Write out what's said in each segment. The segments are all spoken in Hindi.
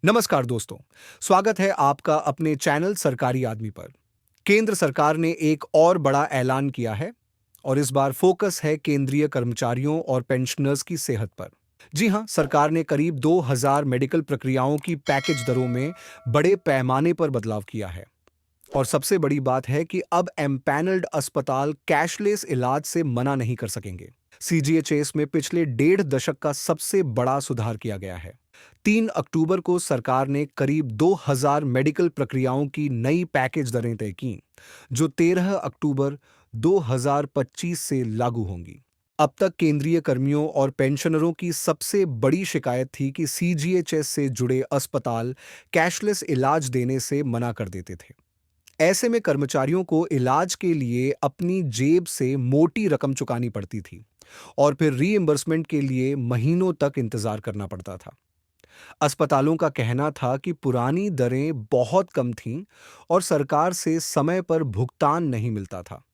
नमस्कार दोस्तों, स्वागत है आपका अपने चैनल सरकारी आदमी पर। केंद्र सरकार ने एक और बड़ा ऐलान किया है और इस बार फोकस है केंद्रीय कर्मचारियों और पेंशनर्स की सेहत पर। जी हां, सरकार ने करीब 2000 मेडिकल प्रक्रियाओं की पैकेज दरों में बड़े पैमाने पर बदलाव किया है। और सबसे बड़ी बात है कि अब एम्पैनल्ड अस्पताल कैशलेस इलाज से मना नहीं कर सकेंगे। सीजीएचएस में पिछले 1.5 दशक का सबसे बड़ा सुधार किया गया है। 3 अक्टूबर को सरकार ने करीब 2000 मेडिकल प्रक्रियाओं की नई पैकेज दरें तय की, जो 13 अक्टूबर 2025 से लागू होंगी। अब तक केंद्रीय कर्मियों और पेंशनरों की सबसे बड़ी शिकायत थी कि सीजीएचएस से जुड़े अस्पताल कैशलेस इलाज देने से मना कर देते थे। ऐसे में कर्मचारियों को इलाज के लिए अपनी जेब से मोटी रकम चुकानी पड़ती थी और फिर रीइंबर्समेंट के लिए महीनों तक इंतजार करना पड़ता था। अस्पतालों का कहना था कि पुरानी दरें बहुत कम थीं और सरकार से समय पर भुगतान नहीं मिलता था।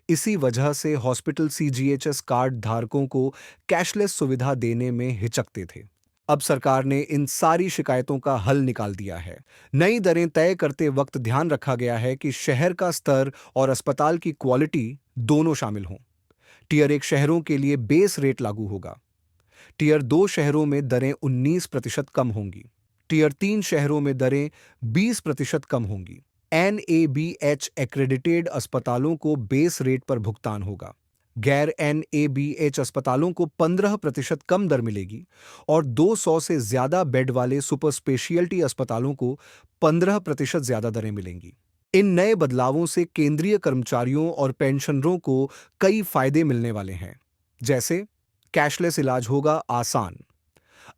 इसी वजह से हॉस्पिटल सीजीएचएस कार्ड धारकों को कैशलेस सुविधा देने में हिचकते थे। अब सरकार ने इन सारी शिकायतों का हल निकाल दिया है। नई दरें तय करते वक्त ध्यान रखा गया है कि शहर का स्तर और अस्पताल की क्वालिटी दोनों शामिल हों। टियर 1 शहरों के लिए बेस रेट लागू होगा। टियर 2 शहरों में दरें 19% कम होंगी। टियर 3 शहरों में दरें 20% कम होंगी। NABH एक्रेडिटेड अस्पतालों को बेस रेट पर भुगतान होगा। गैर NABH अस्पतालों को 15% कम दर मिलेगी और 200 से ज्यादा बेड वाले सुपर स्पेशियलिटी अस्पतालों को 15% ज्यादा दरें मिलेंगी। इन नए बदलावों से केंद्रीय कर्मचारियों और पेंशनरों को कई फायदे मिलने वाले हैं, जैसे कैशलेस इलाज होगा आसान।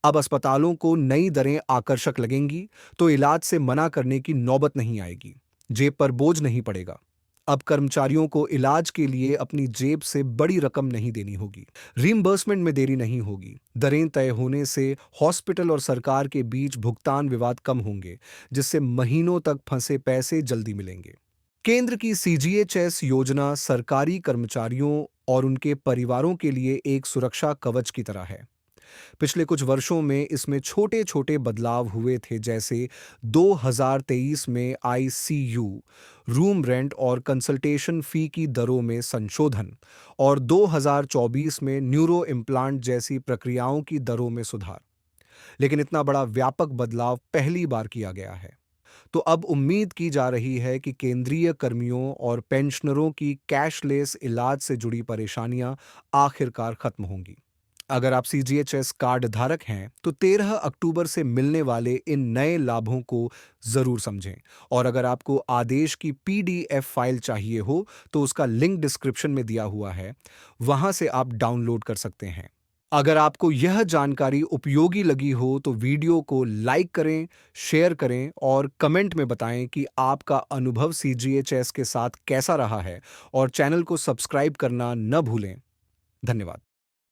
अब अस्पतालों को नई दरें आकर्षक लगेंगी तो इलाज से मना करने की नौबत नहीं आएगी। जेब पर बोझ नहीं पड़ेगा। अब कर्मचारियों को इलाज के लिए अपनी जेब से बड़ी रकम नहीं देनी होगी। रीइंबर्समेंट में देरी नहीं होगी। दरें तय होने से हॉस्पिटल और सरकार के बीच भुगतान विवाद कम होंगे, जिससे महीनों तक फंसे पैसे जल्दी मिलेंगे। केंद्र की सीजीएचएस योजना सरकारी कर्मचारियों और उनके परिवारों के लिए एक सुरक्षा कवच की तरह है। पिछले कुछ वर्षों में इसमें छोटे-छोटे बदलाव हुए थे, जैसे 2023 में आईसीयू, रूम रेंट और कंसल्टेशन फी की दरों में संशोधन और 2024 में न्यूरो इम्प्लांट जैसी प्रक्रियाओं की दरों में सुधार। लेकिन इतना बड़ा व्यापक बदलाव पहली बार किया गया है। तो अब उम्मीद की जा रही है कि केंद्रीय कर्मियों और पेंशनरों की कैशलेस इलाज से जुड़ी परेशानियां आखिरकार खत्म होंगी। अगर आप सीजीएचएस कार्ड धारक हैं, तो 13 अक्टूबर से मिलने वाले इन नए लाभों को जरूर समझें। और अगर आपको आदेश की पीडीएफ फाइल चाहिए हो, तो उसका लिंक डिस्क्रिप्शन में दिया हुआ है, वहां से आप डाउनलोड कर सकते हैं। अगर आपको यह जानकारी उपयोगी लगी हो, तो वीडियो को लाइक करें, शेयर करें और कमेंट में बताएं कि आपका अनुभव सीजीएचएस के साथ कैसा रहा है और चैनल को सब्सक्राइब करना न भूलें। धन्यवाद।